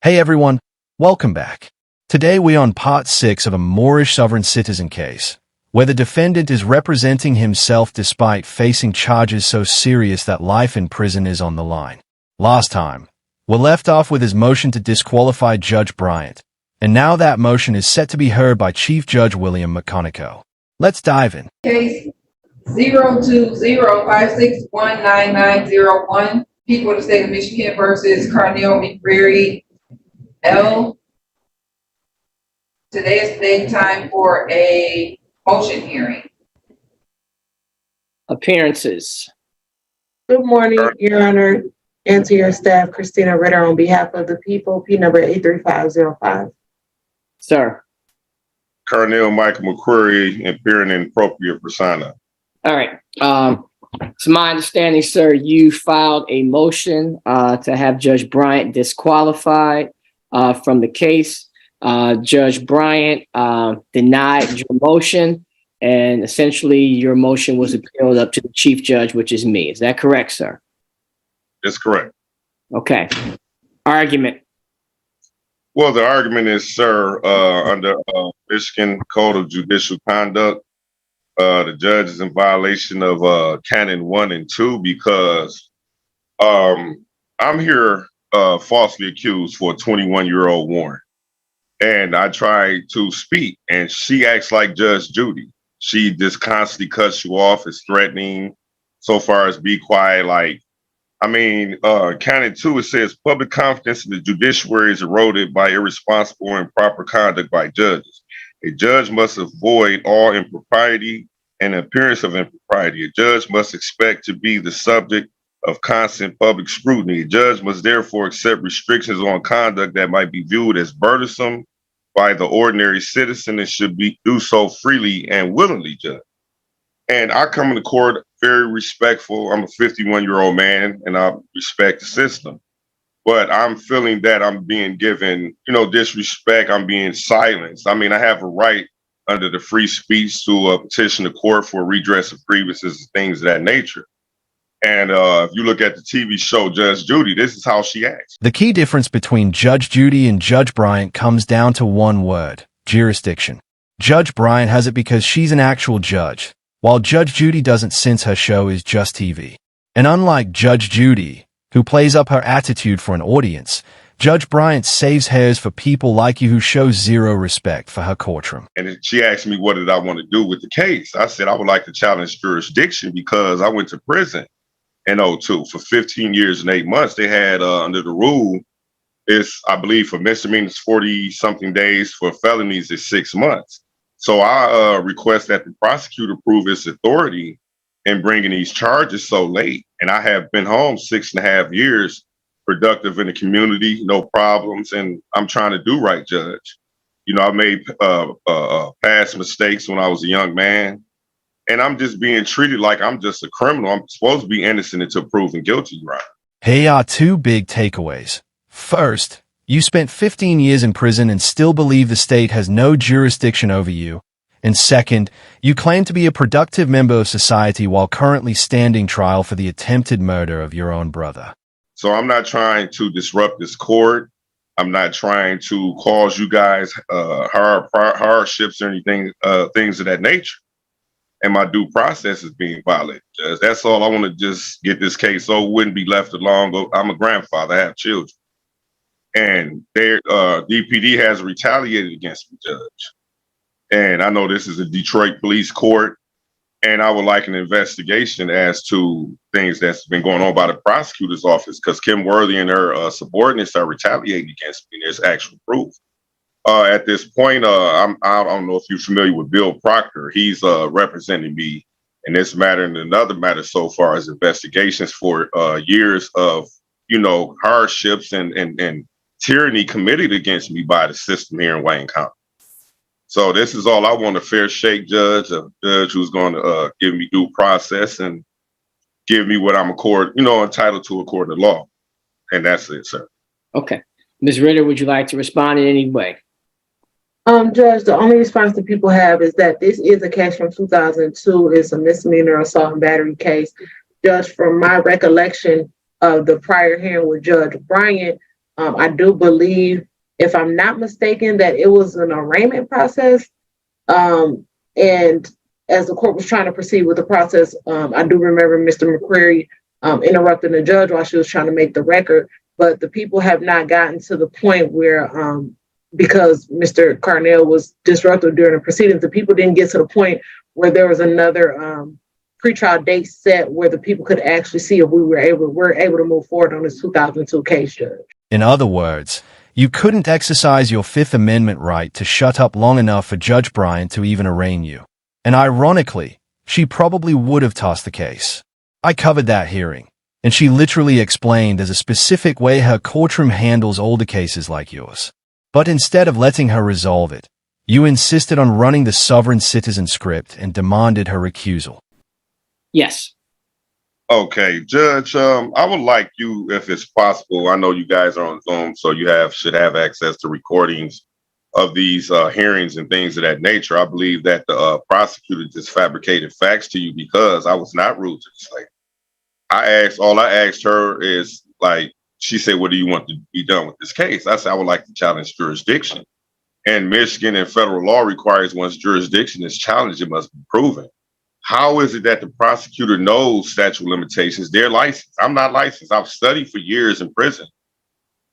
Hey everyone, welcome back. Today we on part 6 of a Moorish sovereign citizen case, where the defendant is representing himself despite facing charges so serious that life in prison is on the line. Last time, we left off with his motion to disqualify Judge Bryant, and now that motion is set to be heard by Chief Judge William McConaughey. Let's dive in. Case 02056199901, People of the State of Michigan versus Carnell McCreary L. Today is the day and time for a motion hearing. Appearances. Good morning, Your Honor, and to your staff, Christina Ritter on behalf of the people, P number 83505. Sir. Carnell Michael McCreary, appearing in appropriate persona. All right. To my understanding, sir, you filed a motion to have Judge Bryant disqualified from the case. Judge Bryant denied your motion, and essentially your motion was appealed up to the chief judge, which is me. Is that correct, sir? That's correct. Okay. Argument. Well, the argument is, sir, under Michigan Code of Judicial Conduct, the judge is in violation of Canon 1 and 2 because I'm here falsely accused for a 21-year-old warrant. And I tried to speak, and she acts like Judge Judy. She just constantly cuts you off, is threatening, so far as be quiet. Canon 2, it says public confidence in the judiciary is eroded by irresponsible and improper conduct by judges. A judge must avoid all impropriety and appearance of impropriety. A judge must expect to be the subject of constant public scrutiny. A judge must therefore accept restrictions on conduct that might be viewed as burdensome by the ordinary citizen and should do so freely and willingly, Judge. And I come into court very respectful. I'm a 51-year-old man and I respect the system. But I'm feeling that I'm being given, disrespect. I'm being silenced. I have a right under the free speech to petition the court for redress of grievances and things of that nature. And if you look at the TV show Judge Judy, this is how she acts. The key difference between Judge Judy and Judge Bryant comes down to one word: jurisdiction. Judge Bryant has it because she's an actual judge, while Judge Judy doesn't since her show is just TV. And unlike Judge Judy, who plays up her attitude for an audience, Judge Bryant saves hairs for people like you who show zero respect for her courtroom. And she asked me what did I want to do with the case. I said I would like to challenge jurisdiction because I went to prison in 2002 for 15 years and 8 months. They had under the rule, I believe for misdemeanors 40-something days, for felonies is 6 months. So I request that the prosecutor prove its authority in bringing these charges so late. And I have been home 6.5 years, productive in the community, no problems. And I'm trying to do right, Judge. I made past mistakes when I was a young man. And I'm just being treated like I'm just a criminal. I'm supposed to be innocent until proven guilty, right? Here are two big takeaways. First, you spent 15 years in prison and still believe the state has no jurisdiction over you. And second, you claim to be a productive member of society while currently standing trial for the attempted murder of your own brother. So I'm not trying to disrupt this court. I'm not trying to cause you guys hardships or anything, things of that nature. And my due process is being violated, Judge. That's all. I want to just get this case so it wouldn't be left alone. I'm a grandfather. I have children. And DPD has retaliated against me, Judge. And I know this is a Detroit police court. And I would like an investigation as to things that's been going on by the prosecutor's office, because Kim Worthy and her subordinates are retaliating against me. There's actual proof. At this point, I don't know if you're familiar with Bill Proctor. He's representing me in this matter and another matter so far as investigations for years of, hardships and tyranny committed against me by the system here in Wayne County. So this is all I want: a fair shake judge, a judge who's going to give me due process and give me what I'm entitled to according to law. And that's it, sir. Okay. Ms. Ritter, would you like to respond in any way? Judge, the only response that people have is that this is a case from 2002. It's a misdemeanor assault and battery case. Judge, from my recollection of the prior hearing with Judge Bryant, I do believe, if I'm not mistaken, that it was an arraignment process. And as the court was trying to proceed with the process, I do remember Mr. McCreary interrupting the judge while she was trying to make the record. But the people have not gotten to the point where, because Mr. Carnell was disruptive during the proceedings, the people didn't get to the point where there was another pretrial date set where the people could actually see if we're able to move forward on this 2002 case, Judge. In other words, you couldn't exercise your Fifth Amendment right to shut up long enough for Judge Bryant to even arraign you. And ironically, she probably would have tossed the case. I covered that hearing, and she literally explained as a specific way her courtroom handles older cases like yours. But instead of letting her resolve it, you insisted on running the sovereign citizen script and demanded her recusal. Yes. Okay, Judge, I would like you, if it's possible, I know you guys are on Zoom, so you should have access to recordings of these hearings and things of that nature. I believe that the prosecutor just fabricated facts to you because I was not rude to this lady. All I asked her is, like, she said, what do you want to be done with this case? I said, I would like to challenge jurisdiction. And Michigan and federal law requires once jurisdiction is challenged, it must be proven. How is it that the prosecutor knows statute of limitations? They're licensed. I'm not licensed. I've studied for years in prison.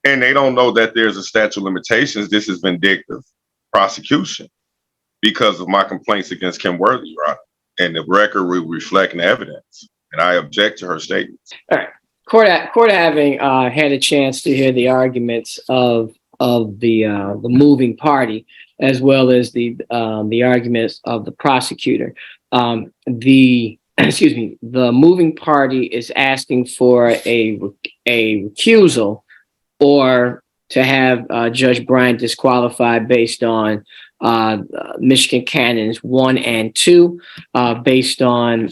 And they don't know that there's a statute of limitations. This is vindictive prosecution because of my complaints against Kim Worthy, Your Honor. And the record will reflect the evidence. And I object to her statements. All right. Court having had a chance to hear the arguments of the moving party, as well as the arguments of the prosecutor. The moving party is asking for a recusal or to have Judge Bryant disqualified based on Michigan Canons 1 and 2, based on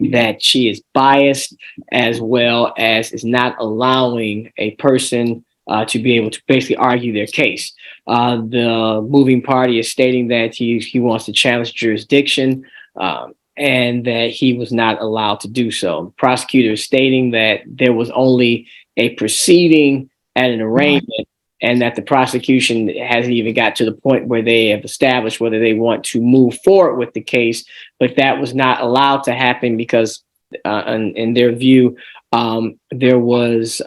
that she is biased, as well as is not allowing a person to be able to basically argue their case. The moving party is stating that he wants to challenge jurisdiction and that he was not allowed to do so. The prosecutor is stating that there was only a proceeding at an arraignment and that the prosecution hasn't even got to the point where they have established whether they want to move forward with the case, but that was not allowed to happen because in their view, there was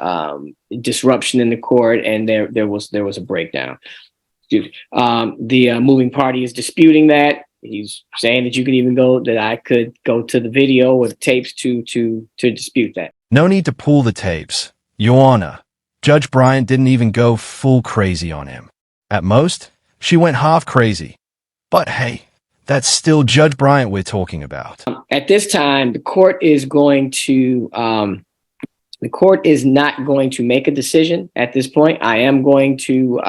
disruption in the court and there was a breakdown. The moving party is disputing that. He's saying that I could go to the video or the tapes to dispute that. No need to pull the tapes. Your Honor, Judge Bryant didn't even go full crazy on him. At most, she went half crazy. But hey, that's still Judge Bryant we're talking about. At this time, the court is not going to make a decision at this point. I am going to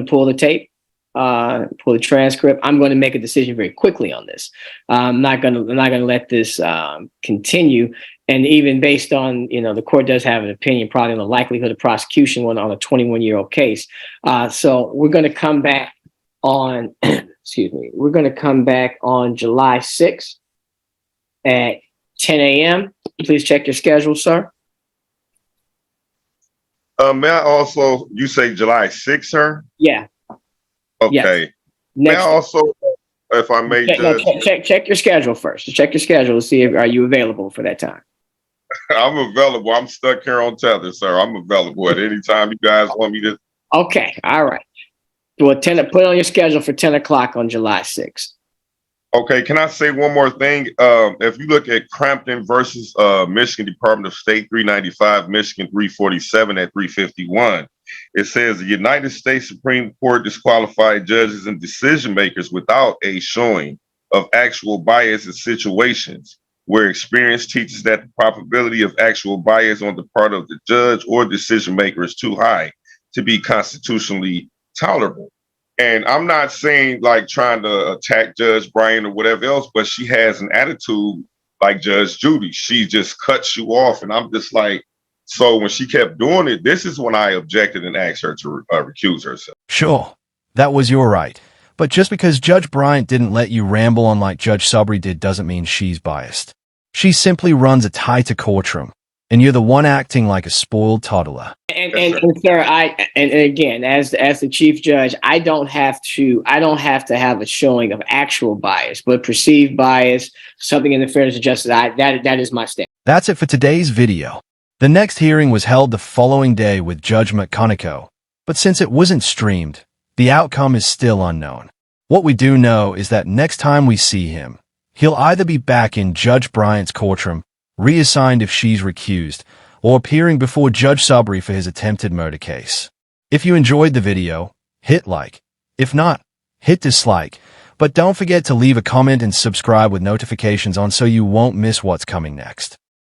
pull the tape, pull the transcript. I'm going to make a decision very quickly on this. I'm not going to let this continue. And even based on, the court does have an opinion probably on the likelihood of prosecution on a 21-year-old case. So we're going to come back on, we're going to come back on July 6th at 10 a.m. Please check your schedule, sir. May I also, you say July 6th, sir? Yeah. Okay. Yes. May I also, if I may, check your schedule first. Check your schedule to see are you available for that time. I'm available. I'm stuck here on tether, sir. I'm available at any time you guys want me to. Okay. All right. Well, put it on your schedule for 10 o'clock on July 6th. Okay. Can I say one more thing? If you look at Crampton versus Michigan Department of State 395, Michigan 347 at 351, it says the United States Supreme Court disqualified judges and decision makers without a showing of actual bias in situations where experience teaches that the probability of actual bias on the part of the judge or decision maker is too high to be constitutionally tolerable. And I'm not saying like trying to attack Judge Bryant or whatever else, but she has an attitude like Judge Judy. She just cuts you off. And I'm just like, so when she kept doing it, this is when I objected and asked her to recuse herself. Sure, that was your right. But just because Judge Bryant didn't let you ramble on like Judge Subry did doesn't mean she's biased. She simply runs a tighter courtroom. and you're the one acting like a spoiled toddler. And sir, and again, as the chief judge, I don't have to have a showing of actual bias, but perceived bias, something in the fairness of justice. That is my stand. That's it for today's video. The next hearing was held the following day with Judge McConaughey, but since it wasn't streamed, the outcome is still unknown. What we do know is that next time we see him, he'll either be back in Judge Bryant's courtroom, reassigned if she's recused, or appearing before Judge Sabri for his attempted murder case. If you enjoyed the video, hit like. If not, hit dislike. But don't forget to leave a comment and subscribe with notifications on so you won't miss what's coming next.